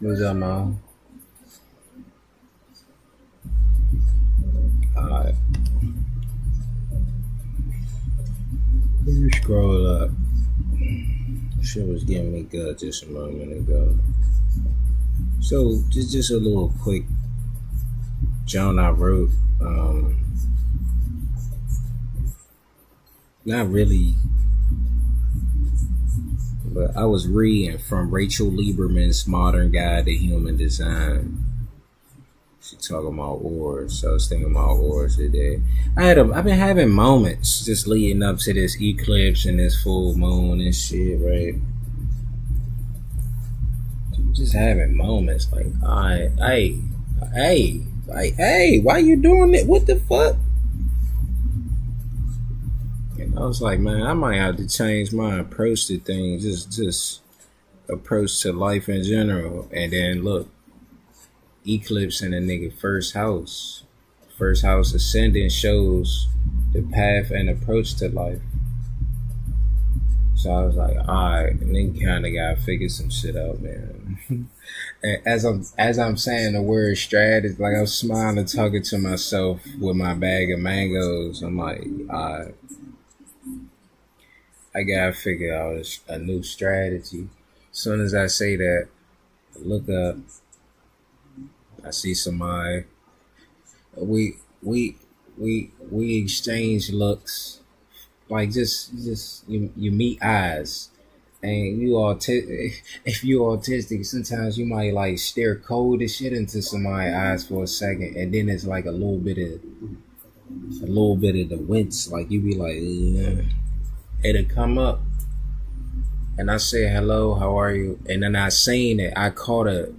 What's up, man? Alright, let me scroll up. Shit was getting me good just a moment ago. So, just a little quick John I wrote. Not really, but I was reading from Rachel Lieberman's Modern Guide to Human Design. She talking about ores, so I was thinking about ores today. I've been having moments just leading up to this eclipse and this full moon and shit, right? Just having moments like, hey, why you doing it? What the fuck? And I was like, man, I might have to change my approach to things, just approach to life in general. And then look, eclipse in a nigga first house. First house ascending shows the path and approach to life. So I was like, alright, and then kinda gotta figure some shit out, man. And as I'm saying the word strategy, like I'm smiling talking to myself with my bag of mangoes. I'm like, alright, I gotta figure out a new strategy. As soon as I say that, I look up, I see somebody. We exchange looks, like just you meet eyes, and if you autistic, sometimes you might like stare cold as shit into somebody's eyes for a second, and then it's like a little bit of the wince, like you be like, "Ugh." It'll come up, and I say hello, how are you, and then I seen it, I caught a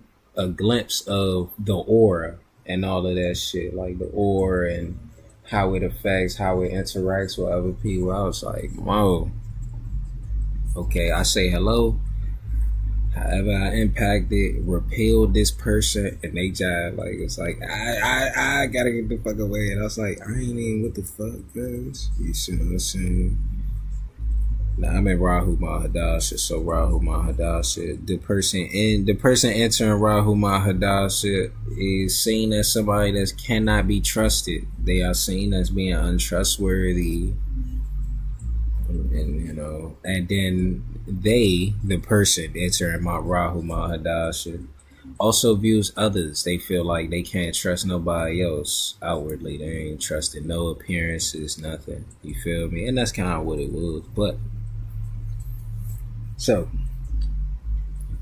glimpse of the aura and all of that shit, like the aura and how it affects, how it interacts with other people. I was like, whoa, okay, I say hello. However, I impacted, repelled this person, and they jive. Like, it's like, I gotta get the fuck away. And I was like, I ain't even, what the fuck, guys? You see what I'm saying? Now, I'm in Rahu Mahadasha, so Rahu Mahadasha, the person entering Rahu Mahadasha is seen as somebody that cannot be trusted. They are seen as being untrustworthy, and then the person entering my Rahu Mahadasha, also views others. They feel like they can't trust nobody else outwardly. They ain't trusted no appearances, nothing. You feel me? And that's kind of what it was, but. So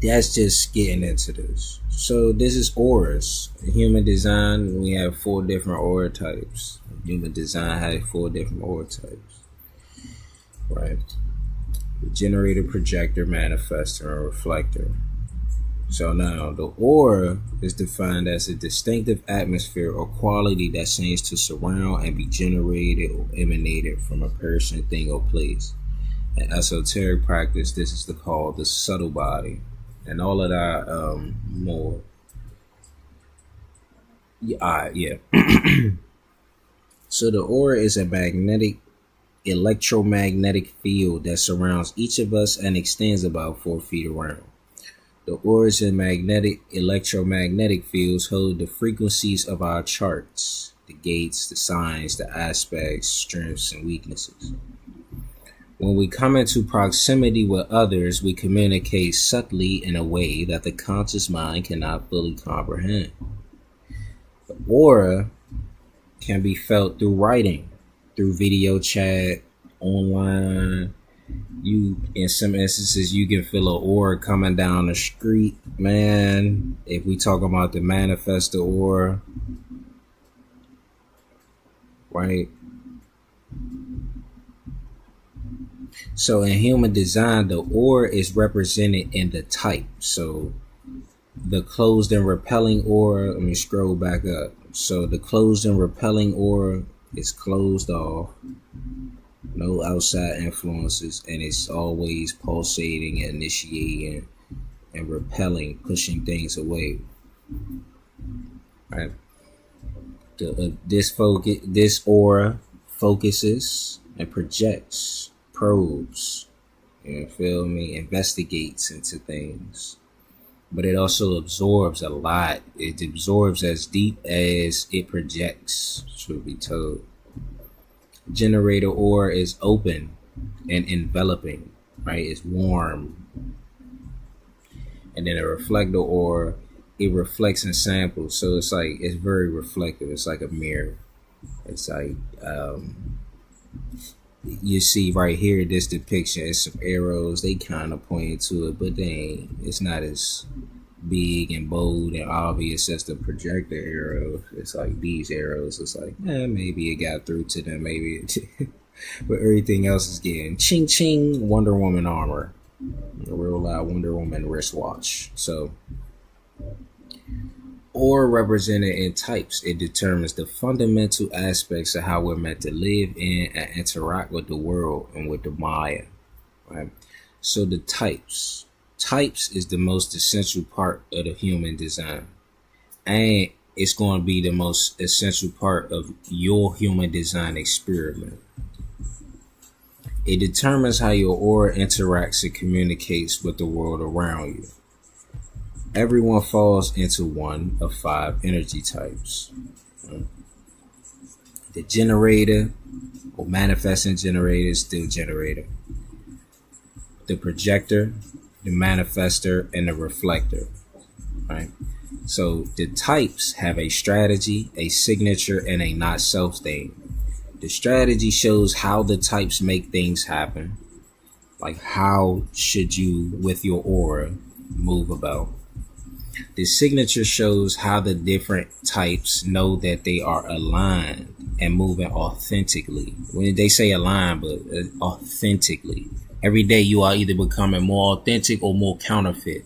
that's just getting into this. So this is auras. In human design, we have 4 different aura types. Human design has 4 different aura types. Right? The generator, projector, manifestor, and reflector. So now the aura is defined as a distinctive atmosphere or quality that seems to surround and be generated or emanated from a person, thing, or place. In esoteric practice, this is called the subtle body, and all of that more. Yeah. So the aura is a magnetic, electromagnetic field that surrounds each of us and extends about 4 feet around. The auras and magnetic, electromagnetic fields hold the frequencies of our charts, the gates, the signs, the aspects, strengths, and weaknesses. When we come into proximity with others, we communicate subtly in a way that the conscious mind cannot fully comprehend. The aura can be felt through writing, through video chat, online. In some instances, you can feel an aura coming down the street, man. If we talk about the manifestor aura, right? So in human design, the aura is represented in the type. So the closed and repelling aura, let me scroll back up. So the closed and repelling aura is closed off, no outside influences, and it's always pulsating, initiating, and repelling, pushing things away. Right? This aura focuses and projects, probes, you feel me, investigates into things. but it also absorbs a lot. It absorbs as deep as it projects, truth be told. Generator aura is open and enveloping, right? It's warm. And then a reflector aura, it reflects and samples. So it's like, it's very reflective. It's like a mirror. It's like, you see right here, this depiction is some arrows. They kind of point to it, but it's not as big and bold and obvious as the projector arrow. It's like these arrows. It's like, maybe it got through to them, maybe it but everything else is getting ching ching Wonder Woman armor. A real loud Wonder Woman wristwatch. So, or represented in types, it determines the fundamental aspects of how we're meant to live in and interact with the world and with the Maya. Right? So the types is the most essential part of the human design, and it's going to be the most essential part of your human design experiment. It determines how your aura interacts and communicates with the world around you. Everyone falls into one of 5 energy types. The generator or manifesting generator is still generator. The projector, the manifester, and the reflector. Right? So the types have a strategy, a signature, and a not self thing. The strategy shows how the types make things happen. Like, how should you, with your aura, move about. The signature shows how the different types know that they are aligned and moving authentically. When they say aligned, but authentically. Every day you are either becoming more authentic or more counterfeit.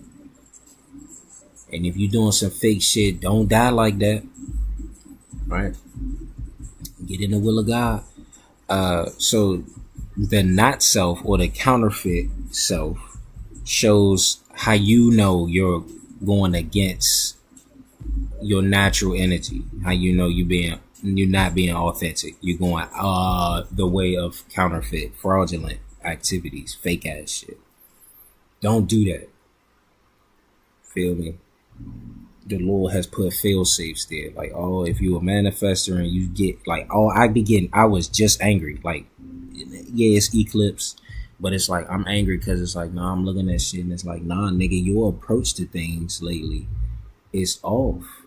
And if you're doing some fake shit, don't die like that. Right? Get in the will of God. So the not self or the counterfeit self shows how you know you're going against your natural energy. How you know you're not being authentic. You're going the way of counterfeit, fraudulent activities, fake ass shit. Don't do that. Feel me? The Lord has put fail safes there. Like, if you're a manifester and you get like, I was just angry. Like, yeah, it's eclipse, but it's like, I'm angry because it's like, I'm looking at shit and it's like, nigga, your approach to things lately is off.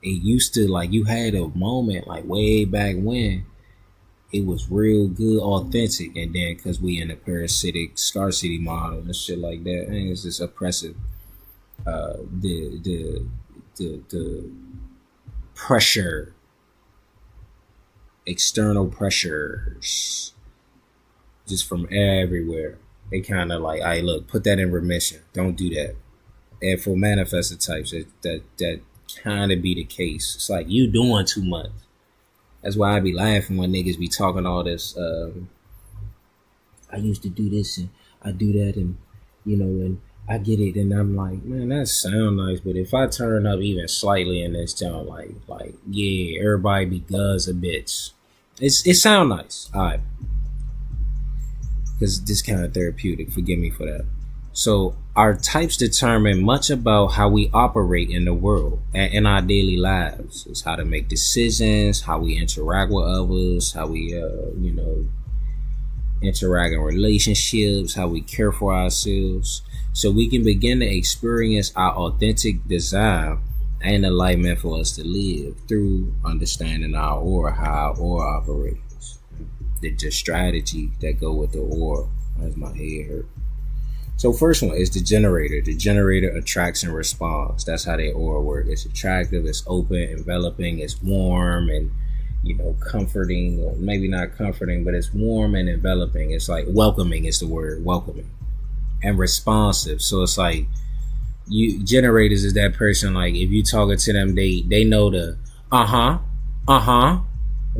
It used to, like, you had a moment like way back when it was real good, authentic, and then because we in a parasitic scarcity model and shit like that, and it's just oppressive. The pressure, external pressures, just from everywhere. They kind of like, look, put that in remission. Don't do that. And for manifested types, that kind of be the case. It's like, you doing too much. That's why I be laughing when niggas be talking all this. I used to do this and I do that, and and I get it, and I'm like, man, that sound nice, but if I turn up even slightly in this town, like, yeah, everybody be guns a bitch. It sound nice, all right, because this kind of therapeutic. Forgive me for that. So our types determine much about how we operate in the world and in our daily lives. It's how to make decisions, how we interact with others, how we, interact in relationships, how we care for ourselves. So we can begin to experience our authentic design and the life meant for us to live through understanding our aura, how our aura operates. The strategy that go with the aura. As my head hurt. So first one is the generator. The generator attracts and responds. That's how their aura works. It's attractive, it's open, enveloping, it's warm and comforting, or maybe not comforting, but it's warm and enveloping. It's like welcoming is the word, welcoming. And responsive. So it's like, you generators is that person, like, if you talking to them, they know the They're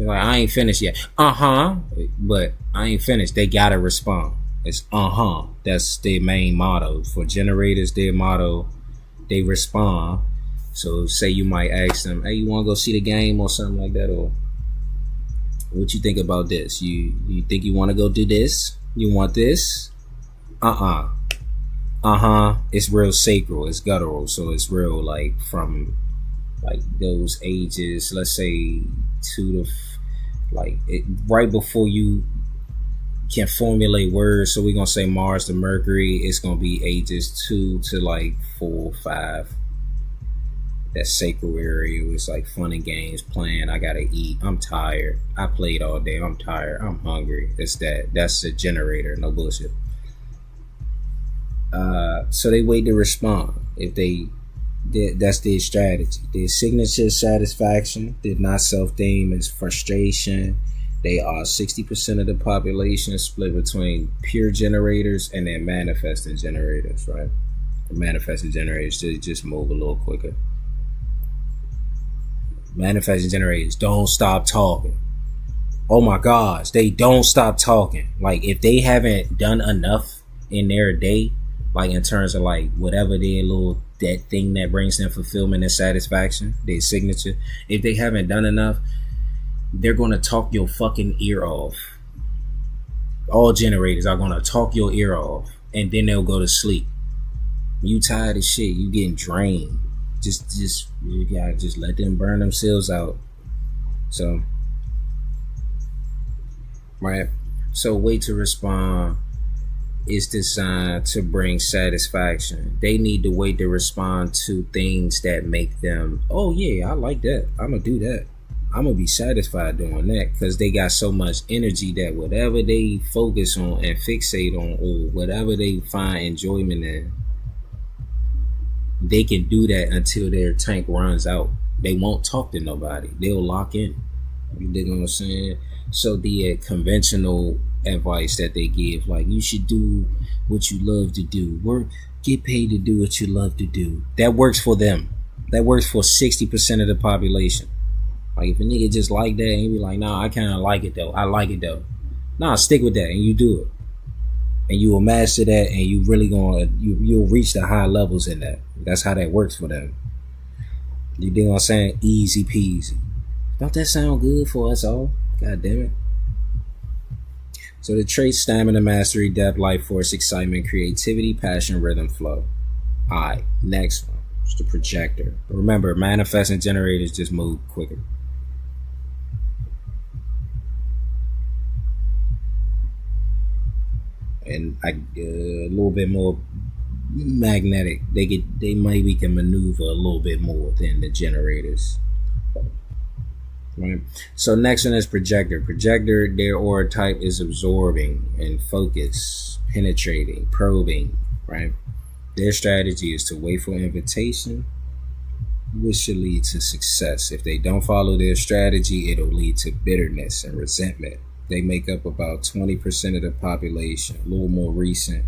like, I ain't finished yet. But I ain't finished. They gotta respond. It's That's their main motto. For generators, their motto, they respond. So say you might ask them, hey, you wanna go see the game or something like that, or what you think about this? You think you wanna go do this? You want this? It's real sacral. It's guttural, so it's real like from like those ages. Let's say two to like it, right before you can formulate words. So we're gonna say Mars to Mercury. It's gonna be ages 2 to like 4, 5. That sacral area was like fun and games, playing. I gotta eat. I'm tired. I played all day. I'm tired. I'm hungry. It's that. That's the generator. No bullshit. So they wait to respond. If that's their strategy. Their signature satisfaction did not self-deem as frustration. They are 60% of the population, split between pure generators and then manifesting generators, right? The manifesting generators just move a little quicker. Manifesting generators don't stop talking. Oh my gosh, they don't stop talking. Like if they haven't done enough in their day, like in terms of like whatever their little that thing that brings them fulfillment and satisfaction, their signature, if they haven't done enough, they're gonna talk your fucking ear off. All generators are gonna talk your ear off, and then they'll go to sleep. You tired of shit, you getting drained. Just you gotta just let them burn themselves out. So right. So wait to respond is designed to bring satisfaction. They need to wait to respond to things that make them, oh yeah, I like that. I'm gonna do that. I'm gonna be satisfied doing that, because they got so much energy that whatever they focus on and fixate on, or whatever they find enjoyment in, they can do that until their tank runs out. They won't talk to nobody. They'll lock in. You dig what I'm saying? So the conventional advice that they give, like you should do what you love to do, work, get paid to do what you love to do, that works for them. That works for 60% of the population. Like if a nigga just like that and he be like, nah, I kind of like it though, I like it though, nah, stick with that and you do it, and you will master that, and you really gonna you'll reach the high levels in that. That's how that works for them. You dig what I'm saying? Easy peasy. Don't that sound good for us all? God damn it. So the traits: stamina, mastery, depth, life force, excitement, creativity, passion, rhythm, flow. Alright, next one. It's the projector. Remember, manifesting generators just move quicker. And a little bit more magnetic. They maybe can maneuver a little bit more than the generators. Right. So next one is projector. Projector, their aura type is absorbing and focus, penetrating, probing. Right. Their strategy is to wait for invitation, which should lead to success. If they don't follow their strategy, it'll lead to bitterness and resentment. They make up about 20% of the population, a little more recent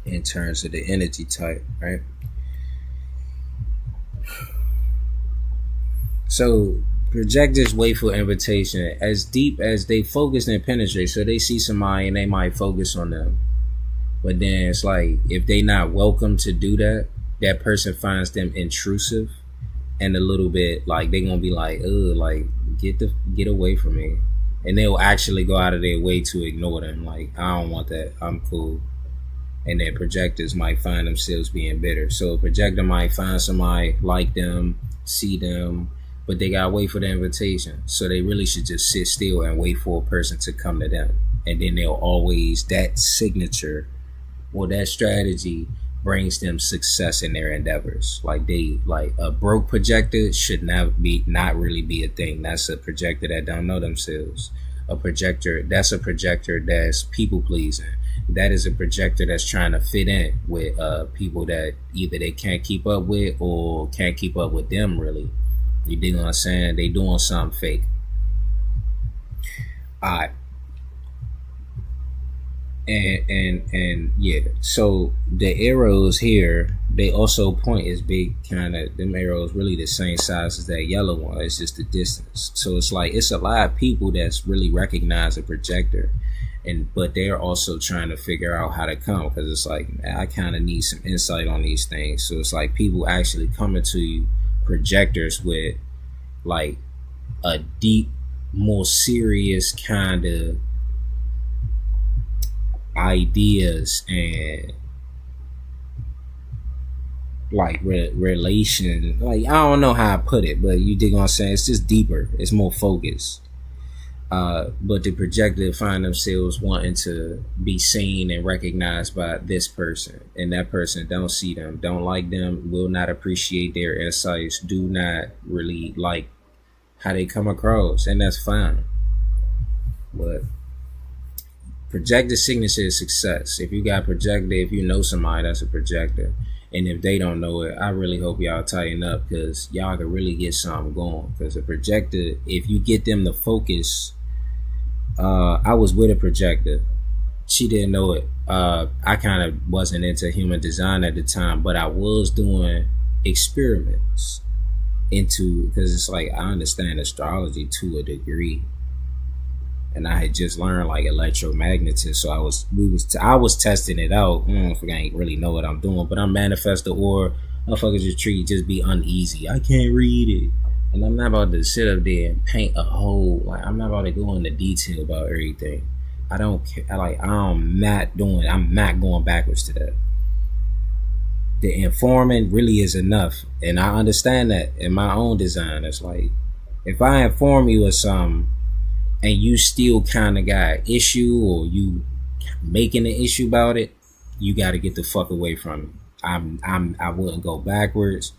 in terms of the energy type, right? So projectors wait for invitation as deep as they focus and penetrate. So they see somebody and they might focus on them. But then it's like, if they not welcome to do that, that person finds them intrusive and a little bit like they gonna be like, like get away from me. And they'll actually go out of their way to ignore them. Like, I don't want that. I'm cool. And then projectors might find themselves being bitter. So a projector might find somebody, like them, see them, but they gotta wait for the invitation. So they really should just sit still and wait for a person to come to them. And then they'll always, that signature or that strategy brings them success in their endeavors. Like a broke projector should not really be a thing. That's a projector that don't know themselves. That's a projector that's people pleasing. That is a projector that's trying to fit in with people that either they can't keep up with or can't keep up with them, really. You dig what I'm saying? They doing something fake. Alright. And yeah, so the arrows here, they also point as big, kind of, them arrows really the same size as that yellow one. It's just the distance. So it's like, it's a lot of people that's really recognize a projector, but they're also trying to figure out how to come, because it's like, I kind of need some insight on these things. So it's like people actually coming to you, projectors, with like a deep, more serious kind of ideas and like relation. Like I don't know how I put it, but you dig what I'm saying. It's just deeper. It's more focused. But the projector find themselves wanting to be seen and recognized by this person, and that person don't see them, don't like them, will not appreciate their insights, do not really like how they come across, and that's fine. But projector signature is success. If you got projector, if you know somebody that's a projector, and if they don't know it, I really hope y'all tighten up, because y'all can really get something going. Because a projector, if you get them to focus, I was with a projector. She didn't know it. I kind of wasn't into human design at the time, but I was doing experiments into, because it's like I understand astrology to a degree, and I had just learned like electromagnetism, so I was testing it out. I ain't really know what I'm doing, but I'm manifesting, or motherfuckers just be uneasy. I can't read it. And I'm not about to sit up there and paint a whole, like, I'm not about to go into detail about everything. I don't care. I'm not going backwards to that. The informing really is enough. And I understand that in my own design. It's like, if I inform you of something and you still kind of got issue, or you making an issue about it, you got to get the fuck away from me. I wouldn't go backwards.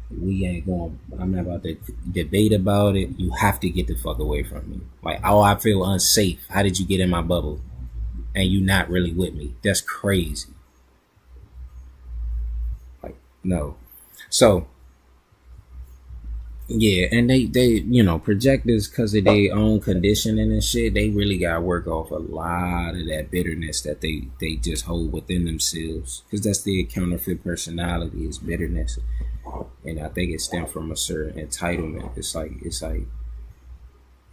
I'm not about to debate about it. You have to get the fuck away from me. Like, oh, I feel unsafe. How did you get in my bubble? And you not really with me. That's crazy. Like, no. So, yeah, and they projectors, because of their own conditioning and shit, they really got to work off a lot of that bitterness that they just hold within themselves. Because that's their counterfeit personality, is bitterness. And I think it stems from a certain entitlement. It's like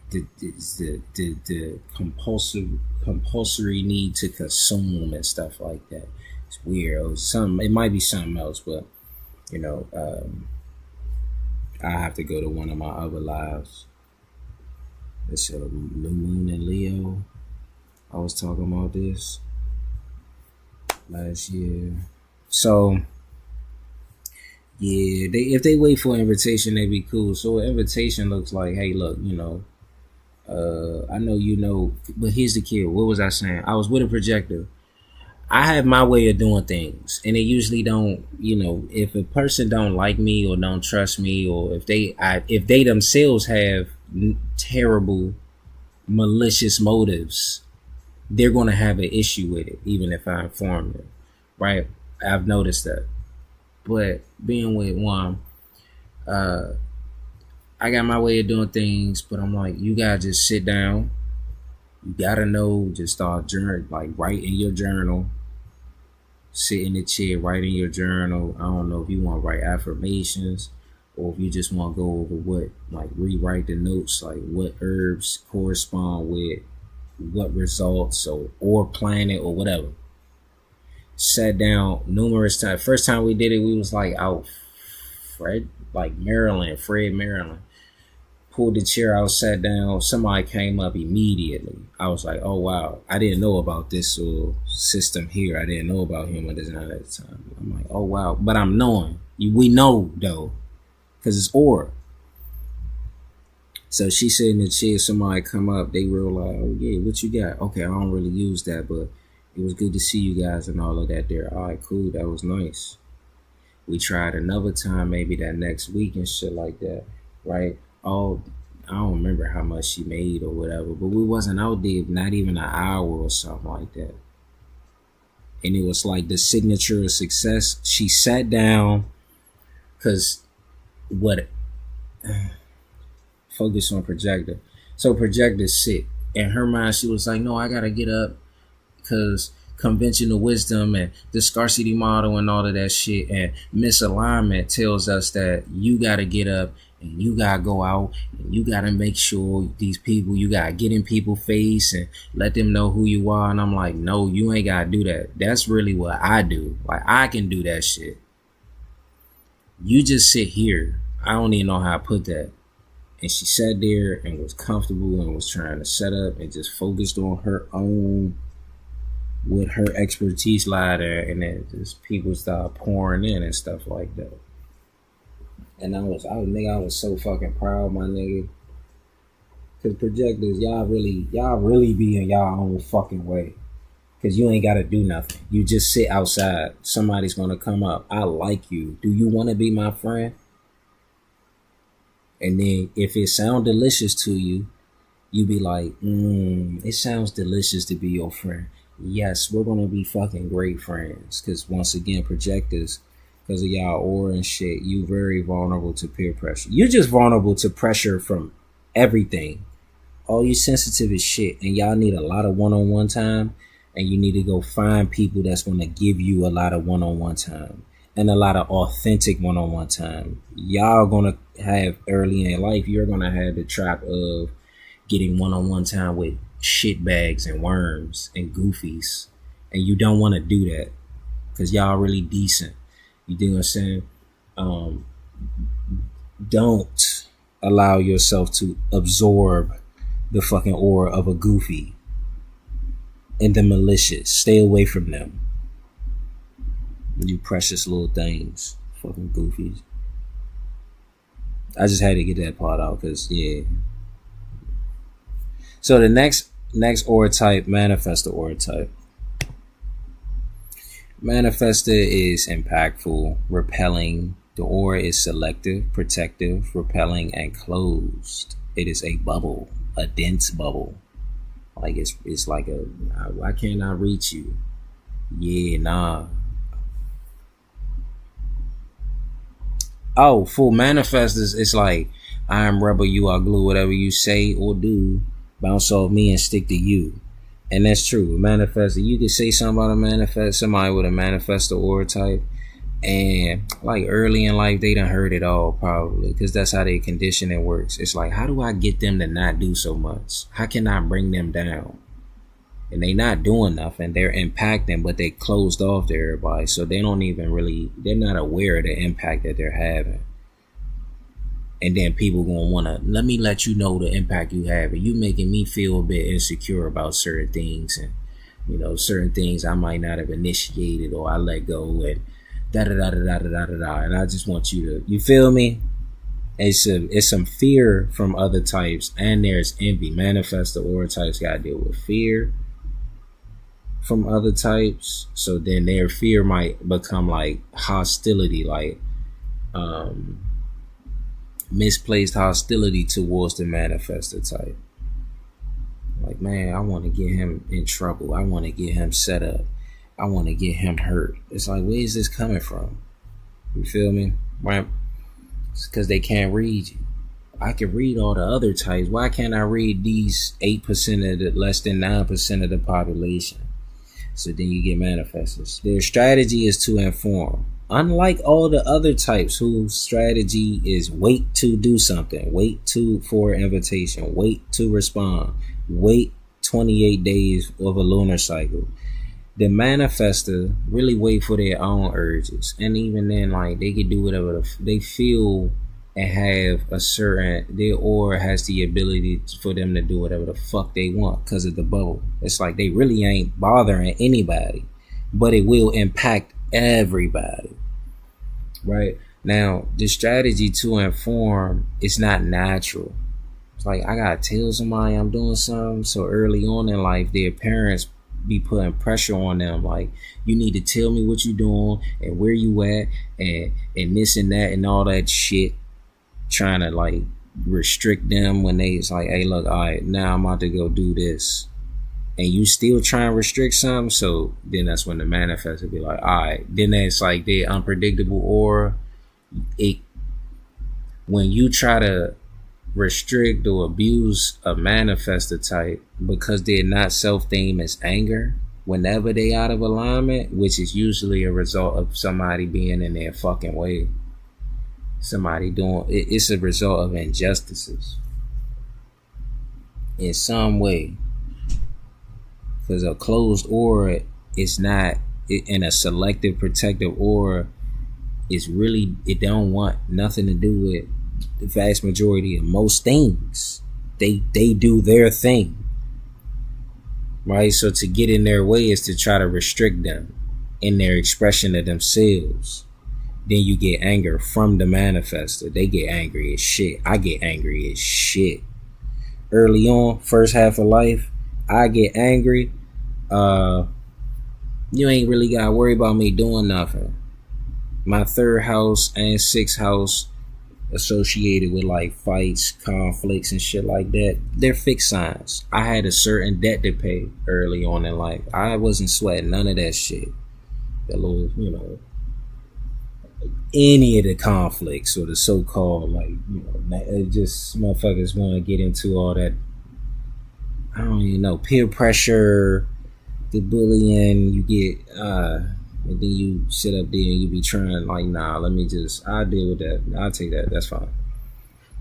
the compulsory need to consume and stuff like that. It's weird. It might be something else, but I have to go to one of my other lives. It's a new moon in Leo. I was talking about this last year. So yeah, if they wait for an invitation, they'd be cool. So an invitation looks like, hey, look, I know but here's the key. What was I saying? I was with a projector. I have my way of doing things, and it usually don't, if a person don't like me or don't trust me, or if they themselves have terrible, malicious motives, they're going to have an issue with it, even if I inform them, right? I've noticed that. But being with one, I got my way of doing things, but I'm like, you gotta just sit down. You gotta know, just start journal, like write in your journal. Sit in the chair, write in your journal. I don't know if you want to write affirmations, or if you just want to go over what, like rewrite the notes, like what herbs correspond with what results, or planet, or whatever. Sat down numerous times. First time we did it, we was like out Fred, Maryland. Pulled the chair out, sat down. Somebody came up immediately. I was like, oh wow, I didn't know about this system here. I didn't know about human design at the time. I'm like, oh wow, but I'm knowing. We know though, because it's aura. So she said in the chair, somebody come up, they were like, oh yeah, what you got? Okay, I don't really use that, but it was good to see you guys and all of that there. All right, cool, that was nice. We tried another time, maybe that next week and shit like that, right? Oh, I don't remember how much she made or whatever, but we wasn't out there not even an hour or something like that. And it was like the signature of success. She sat down, because focus on projector. So projector sit. In her mind, she was like, no, I gotta get up, because conventional wisdom and the scarcity model and all of that shit and misalignment tells us that you gotta get up and you gotta go out and you gotta make sure these people, you gotta get in people's face and let them know who you are. And I'm like, no, you ain't gotta do that. That's really what I do. Like, I can do that shit. You just sit here. I don't even know how I put that. And she sat there and was comfortable and was trying to set up and just focused on her own with her expertise lie there, and then just people start pouring in and stuff like that. And I was so fucking proud, my nigga. Cause projectors, y'all really be in y'all own fucking way. Cause you ain't gotta do nothing. You just sit outside. Somebody's gonna come up. I like you. Do you want to be my friend? And then if it sounds delicious to you, you be like, it sounds delicious to be your friend. Yes, we're gonna be fucking great friends. Cause once again, projectors, because of y'all aura and shit, you very vulnerable to peer pressure. You're just vulnerable to pressure from everything. All you sensitive as shit, and y'all need a lot of one-on-one time, and you need to go find people that's gonna give you a lot of one-on-one time and a lot of authentic one-on-one time. Y'all gonna have early in life, you're gonna have the trap of getting one-on-one time with shitbags and worms and goofies, and you don't want to do that because y'all really decent. You know what I'm saying? Don't allow yourself to absorb the fucking aura of a goofy and the malicious. Stay away from them. You precious little things. Fucking goofies. I just had to get that part out because, yeah. So the next aura type, manifestor aura type. Manifestor is impactful, repelling. The aura is selective, protective, repelling, and closed. It is a bubble, a dense bubble. Like it's like a, why can't I reach you? Yeah, nah. Oh, for manifestors, it's like, I am rubber, you are glue. Whatever you say or do, bounce off me and stick to you. And that's true. Manifestor, you can say something about a manifest, somebody with a manifestor aura type, and like early in life, they done heard it all probably, because that's how their conditioning works. It's like, how do I get them to not do so much? How can I bring them down? And they not doing nothing. They're impacting, but they closed off to everybody. So they don't even really, they're not aware of the impact that they're having. And then people gonna wanna, let me let you know the impact you have. And you making me feel a bit insecure about certain things. And, you know, certain things I might not have initiated or I let go and da-da-da-da-da-da-da-da. And I just want you to, you feel me? It's some fear from other types, and there's envy. Manifestor aura types gotta deal with fear from other types, so then their fear might become like hostility, like misplaced hostility towards the manifestor type. Like, man, I want to get him in trouble. I want to get him set up. I want to get him hurt. It's like, where is this coming from? You feel me? Right? It's because they can't read you. I can read all the other types. Why can't I read these 8% of the less than 9% of the population? So then you get manifestors. Their strategy is to inform. Unlike all the other types whose strategy is wait to do something, for an invitation, wait to respond, wait 28 days of a lunar cycle. The manifestor really wait for their own urges. And even then, like, they can do whatever they feel and have a certain, their aura has the ability for them to do whatever the fuck they want because of the bubble. It's like they really ain't bothering anybody, but it will impact everybody. Right? Now, the strategy to inform is not natural. It's like, I gotta tell somebody I'm doing something. So early on in life, their parents be putting pressure on them, like, you need to tell me what you doing and where you at and this and that and all that shit, trying to like restrict them when they, it's like, hey, look, all right, now I'm about to go do this, and you still trying to restrict something. So then that's when the manifestor be like, all right, then that's like their unpredictable aura. When you try to restrict or abuse a manifestor type because they're not self-themed as anger, whenever they out of alignment, which is usually a result of somebody being in their fucking way, somebody doing it, it's a result of injustices in some way. Because a closed aura is not, in a selective protective aura, is really, it don't want nothing to do with the vast majority of most things. They do their thing. right? So to get in their way is to try to restrict them in their expression of themselves. Then you get anger from the manifester. They get angry as shit. I get angry as shit. Early on, first half of life, I get angry. You ain't really gotta worry about me doing nothing. My third house and sixth house associated with like fights, conflicts, and shit like that, they're fixed signs. I had a certain debt to pay early on in life. I wasn't sweating none of that shit. That little, any of the conflicts or the so-called, like, it just motherfuckers want to get into all that, I don't even know, peer pressure, the bullying, you get, and then you sit up there and you be trying, like, nah, I'll deal with that. I'll take that. That's fine.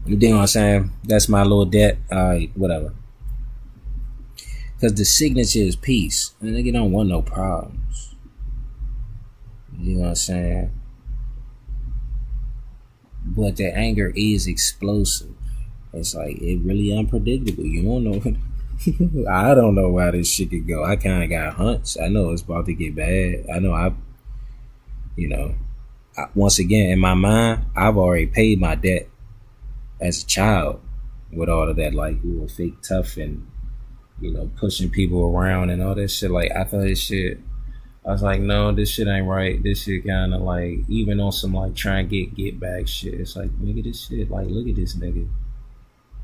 You dig what I'm saying? That's my little debt. Alright, whatever. Because the signature is peace. And nigga don't want no problems. You know what I'm saying? But the anger is explosive. It's like, it really unpredictable. You don't know. I don't know why this shit could go. I kind of got a hunch. I know it's about to get bad. I know once again, in my mind, I've already paid my debt as a child with all of that, like, we were fake tough and, pushing people around and all that shit. Like, I thought this shit, I was like, no, this shit ain't right. This shit kind of like, even on some like trying to get back shit. It's like, nigga, this shit, like, look at this nigga.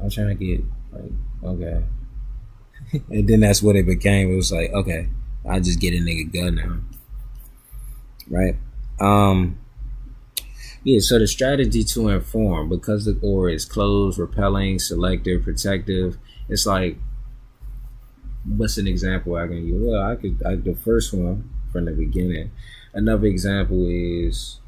I'm trying to get, like, okay. And then that's what it became. It was like, okay, I just get a nigga gun now. Right? Yeah, so the strategy to inform, because the aura is closed, repelling, selective, protective, it's like, what's an example I can use? Well, the first one from the beginning. Another example is,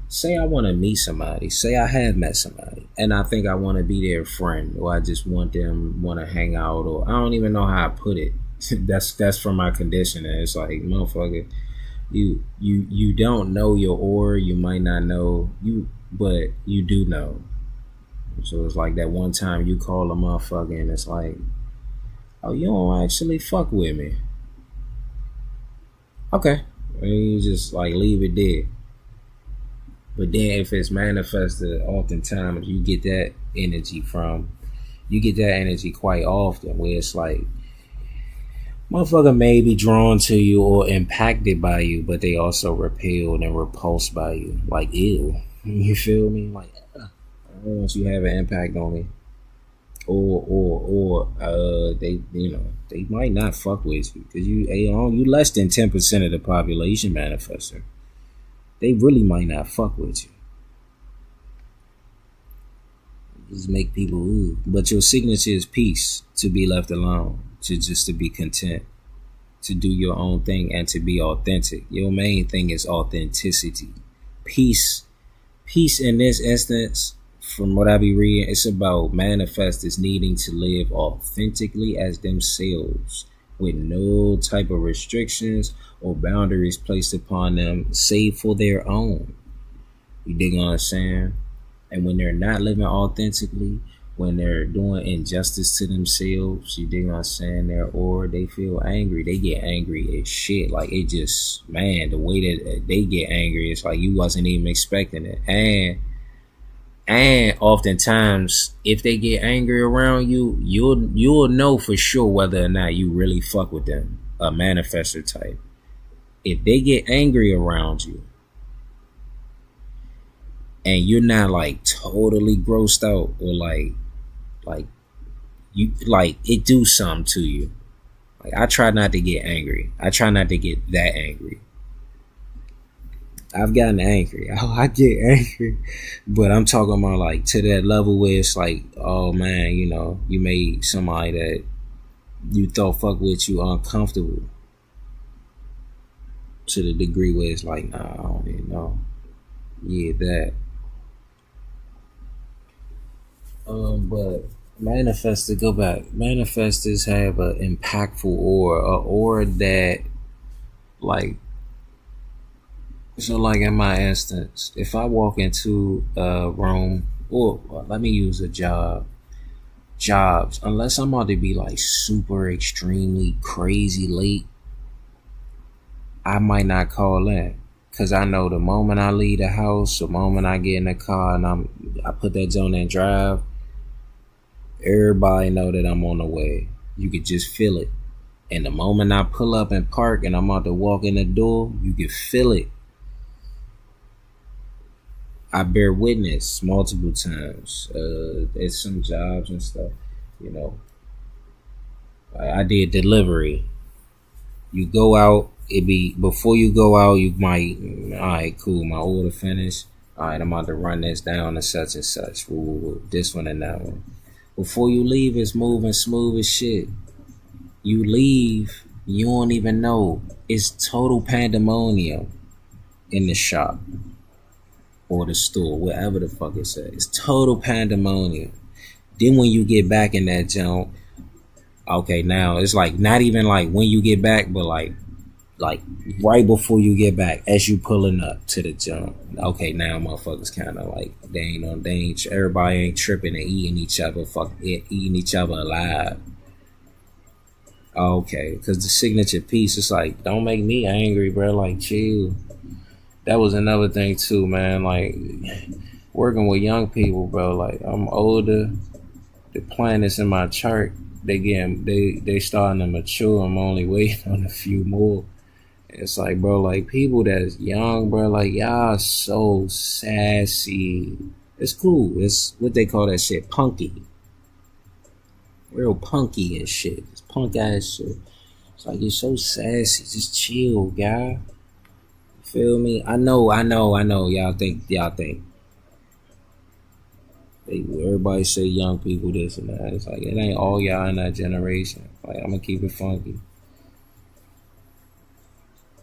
say I want to meet somebody. Say I have met somebody, and I think I want to be their friend, or I just want to hang out, or I don't even know how I put it. that's from my conditioning. It's like, motherfucker, you don't know your aura. You might not know you, but you do know. So it's like that one time you call a motherfucker, and it's like, oh, you don't actually fuck with me. Okay, and you just like leave it there. But then if it's manifested, oftentimes you get that energy quite often, where it's like, motherfucker may be drawn to you or impacted by you, but they also repelled and repulsed by you. Like, ew. You feel me? Like, I don't want you to have an impact on me. Or they they might not fuck with you because you less than 10% of the population manifester. They really might not fuck with you. Just make people ooh. But your signature is peace, to be left alone, to be content, to do your own thing and to be authentic. Your main thing is authenticity. Peace in this instance, from what I be reading, it's about manifestors needing to live authentically as themselves, with no type of restrictions or boundaries placed upon them, save for their own. You dig what I'm saying? And when they're not living authentically, when they're doing injustice to themselves, you dig what I'm saying, they feel angry. They get angry as shit. Like, it just, man, the way that they get angry, it's like you wasn't even expecting it. And oftentimes, if they get angry around you, you'll know for sure whether or not you really fuck with them, a manifestor type. If they get angry around you, and you're not like totally grossed out, or like you like it do something to you. Like, I try not to get angry. I try not to get that angry. I've gotten angry. I get angry, but I'm talking about like to that level where it's like, oh man, you made somebody that you thought fuck with you uncomfortable, to the degree where it's like, nah, I don't even know. Yeah, that. But manifestors, go back. Manifestors have an impactful aura that, like, so like in my instance, if I walk into a room, or let me use a job, jobs, unless I'm about to be like super extremely crazy late, I might not call in. Cause I know the moment I leave the house, the moment I get in the car and I put that zone in drive, everybody know that I'm on the way. You could just feel it. And the moment I pull up and park and I'm about to walk in the door, you can feel it. I bear witness multiple times at some jobs and stuff. You know, I did delivery. You go out, it be before you go out, you might, all right, cool, my order finished. All right, I'm about to run this down to such and such. Ooh, this one and that one. Before you leave, it's moving smooth as shit. You leave, you don't even know. It's total pandemonium in the shop or the store, wherever the fuck it's at. It's total pandemonium. Then when you get back in that junk, okay, now it's like not even like when you get back, but like right before you get back, as you pulling up to the jump. Okay, now motherfuckers kind of like everybody ain't tripping and eating each other alive. Okay, because the signature piece is like, don't make me angry, bro. Like, chill. That was another thing too, man. Like working with young people, bro. Like I'm older. The planets in my chart, they starting to mature. I'm only waiting on a few more. It's like, bro, like people that's young, bro, like y'all so sassy. It's cool. It's what they call that shit, punky. Real punky and shit. It's punk ass shit. It's like you're so sassy. Just chill, guy. Feel me? I know. Y'all think. Everybody say young people this and that. It's like it ain't all y'all in that generation. Like I'm gonna keep it funky.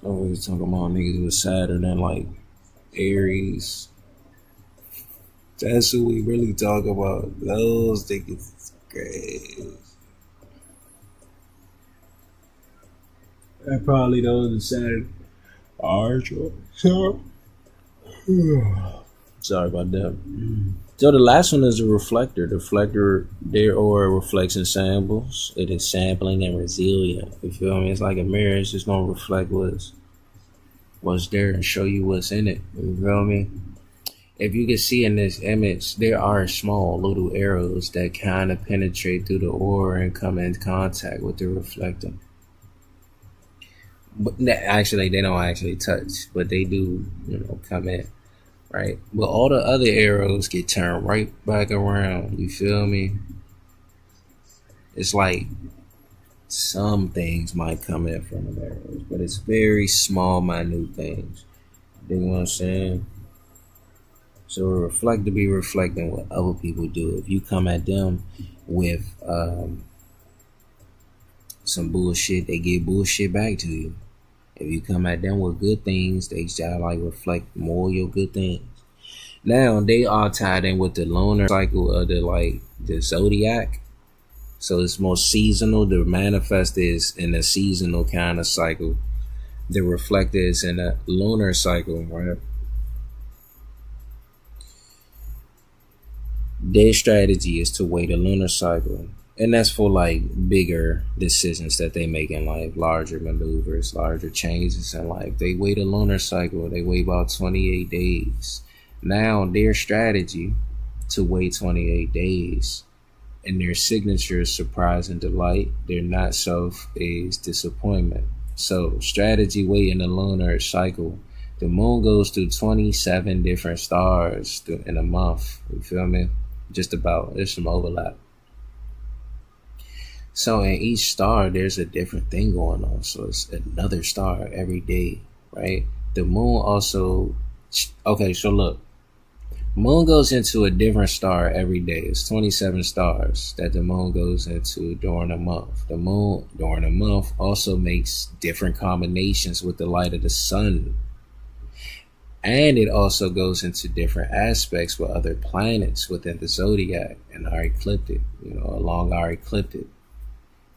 I'm really talking about niggas with Saturn and like Aries. That's who we really talk about. Those niggas is crazy. And probably those with Saturn are sorry about that. So the last one is a reflector. The reflector, their aura reflects in samples. It is sampling and resilient. You feel me? It's like a mirror. It's just gonna reflect what's there and show you what's in it. You feel me? If you can see in this image, there are small little arrows that kind of penetrate through the aura and come in contact with the reflector. But actually, they don't actually touch, but they do, come in. Right, but all the other arrows get turned right back around. You feel me? It's like some things might come in from the arrows, but it's very small, minute things. You know what I'm saying? So a reflector be reflecting what other people do. If you come at them with some bullshit, they give bullshit back to you. If you come at them with good things, they shall like reflect more of your good things. Now they are tied in with the lunar cycle of the zodiac. So it's more seasonal. The manifest is in a seasonal kind of cycle. The reflector is in a lunar cycle, right? Their strategy is to wait a lunar cycle. And that's for like bigger decisions that they make in life, larger maneuvers, larger changes in life. They wait a lunar cycle. They wait about 28 days. Now their strategy to wait 28 days and their signature is surprise and delight. Their not self is disappointment. So strategy waiting a lunar cycle. The moon goes through 27 different stars in a month. You feel me? Just about. There's some overlap. So in each star, there's a different thing going on. So it's another star every day, right? The moon also, okay, so look, moon goes into a different star every day. It's 27 stars that the moon goes into during a month. The moon during a month also makes different combinations with the light of the sun. And it also goes into different aspects with other planets within the zodiac and our ecliptic, along our ecliptic.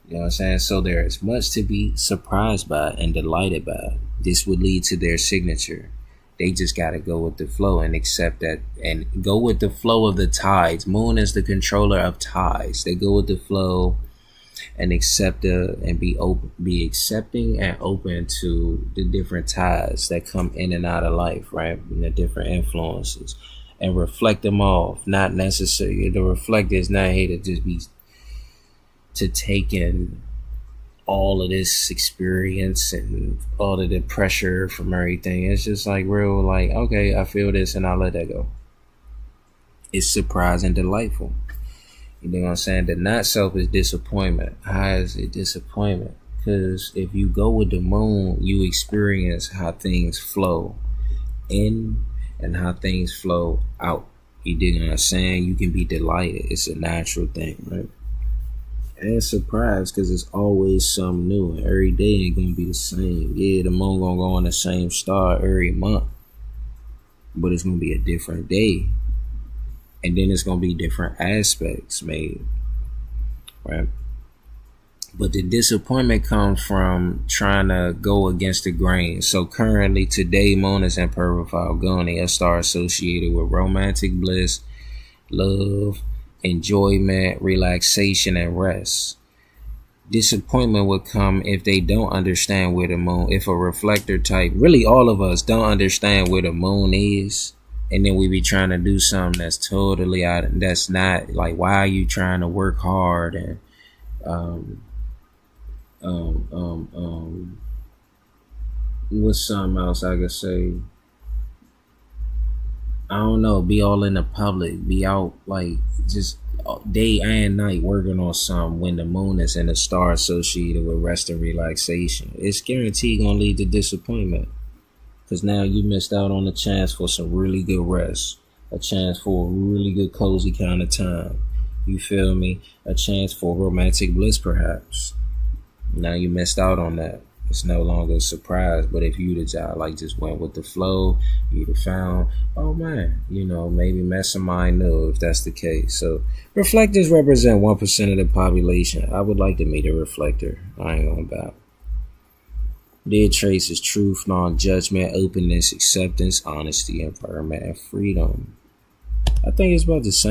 You know what I'm saying? So there is much to be surprised by and delighted by. This would lead to their signature. They just got to go with the flow and accept that and go with the flow of the tides. Moon is the controller of tides. They go with the flow and accept and be open, be accepting and open to the different tides that come in and out of life, right? And the different influences, and reflect them off. Not necessarily the reflector is not here to just be to take in all of this experience and all of the pressure from everything. It's just like real, like, okay, I feel this and I'll let that go. It's surprising, delightful. You know what I'm saying? The not self is disappointment. How is it disappointment? Because if you go with the moon, you experience how things flow in and how things flow out. You dig what I'm saying? You can be delighted. It's a natural thing, right? And surprised because it's always something new, and every day ain't gonna be the same. Yeah, the moon gonna go on the same star every month, but it's gonna be a different day, and then it's gonna be different aspects made, right? But the disappointment comes from trying to go against the grain. So currently today, moon is in perfect Falguni, a star associated with romantic bliss, love, enjoyment, relaxation, and rest. Disappointment would come if they don't understand where the moon, if a reflector type, really all of us don't understand where the moon is, and then we be trying to do something that's totally out, that's not, like, why are you trying to work hard and what's something else I could say? I don't know, be all in the public, be out like just day and night working on something when the moon is in a star associated with rest and relaxation. It's guaranteed gonna lead to disappointment because now you missed out on a chance for some really good rest, a chance for a really good cozy kind of time. You feel me? A chance for romantic bliss perhaps. Now you missed out on that. It's no longer a surprise. But if you'd have just went with the flow, you'd have found, oh man, maybe mastermind knew if that's the case. So reflectors represent 1% of the population. I would like to meet a reflector. I ain't gonna about. Their traits is truth, non-judgment, openness, acceptance, honesty, empowerment, and freedom. I think it's about the same.